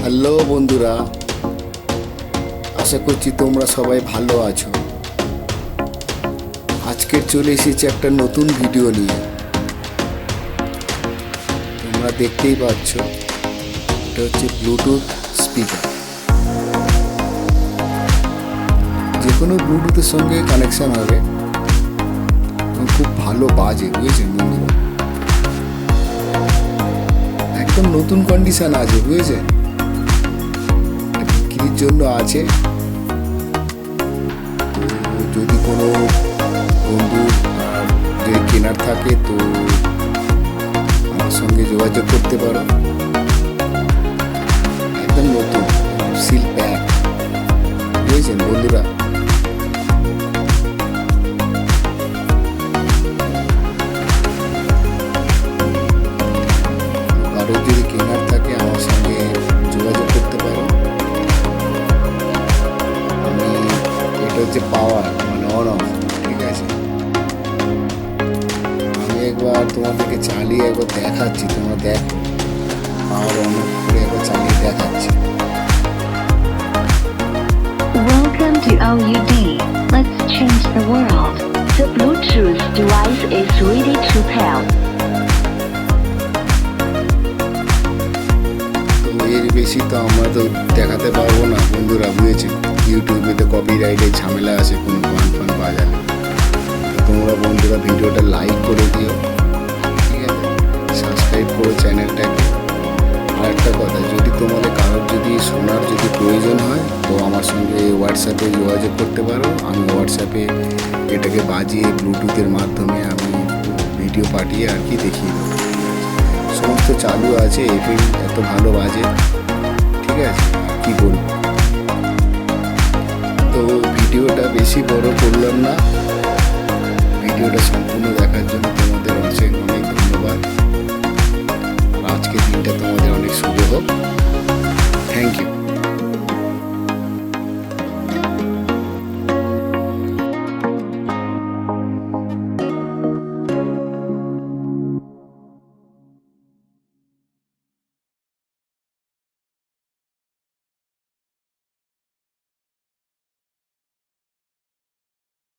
Hello বন্ধুরা, আশা করছি তোমরা সবাই ভালো আছো। আজকে চলে এসেছি একটা নতুন ভিডিও নিয়ে। তোমরা দেখতেই পাচ্ছ, এটা হচ্ছে ব্লুটুথ স্পিকার। যে কোনো ব্লুটুথের সঙ্গে কানেকশান হবে, খুব ভালো বাজে, বুঝেছেন বন্ধুরা। একদম নতুন কন্ডিশন আছে, বুঝেছেন। বিক্রির জন্য আছে। যদি কোনো বন্ধু যদি কেনার থাকে তো আমার সঙ্গে যোগাযোগ করতে পারো। একদম নতুন সিল প্যাক, বুঝেছেন বন্ধুরা। কারো যদি কেনার থাকে আমার সঙ্গে যোগাযোগ করতে পারো। এটা হচ্ছে পাওয়ার, মানে অন অফ, ঠিক আছে। আমি একবার তোমাদেরকে চালিয়ে একবার দেখাচ্ছি, তোমরা দেখো। পাওয়ার অন অফ করে একবার চালিয়ে দেখাচ্ছি। Welcome to OUD. Let's change the world. The Bluetooth device is ready to pair. তো এর বেশি তো আমরা তো দেখাতে পারবো না বন্ধুরা, বুঝেছেন। ইউটিউবে তো কপিরাইটের ঝামেলা আছে কোনো গান ফান বাজালে। তোমরা বন্ধুরা ভিডিওটা লাইক করে দিও, ঠিক আছে। সাবস্ক্রাইব করো চ্যানেলটাকে। আর একটা কথা, যদি তোমাদের কারোর যদি শোনার যদি প্রয়োজন হয় তো আমার সঙ্গে হোয়াটসঅ্যাপে যোগাযোগ করতে পারো। আমি হোয়াটসঅ্যাপে এটাকে বাজিয়ে ব্লুটুথের মাধ্যমে আমি ভিডিও পাঠিয়ে আর কি দেখিয়ে দেবো। সমস্ত চালু আছে, এফএম এত ভালো বাজে, ঠিক আছে। কি বলবো, তো ভিডিওটা বেশি বড় করলাম না। ভিডিওটা সম্পূর্ণ দেখার জন্য তোমাদের অনেক অনেক ধন্যবাদ। আজকের দিনটা তোমাদের অনেক শুভ হোক। Thank you.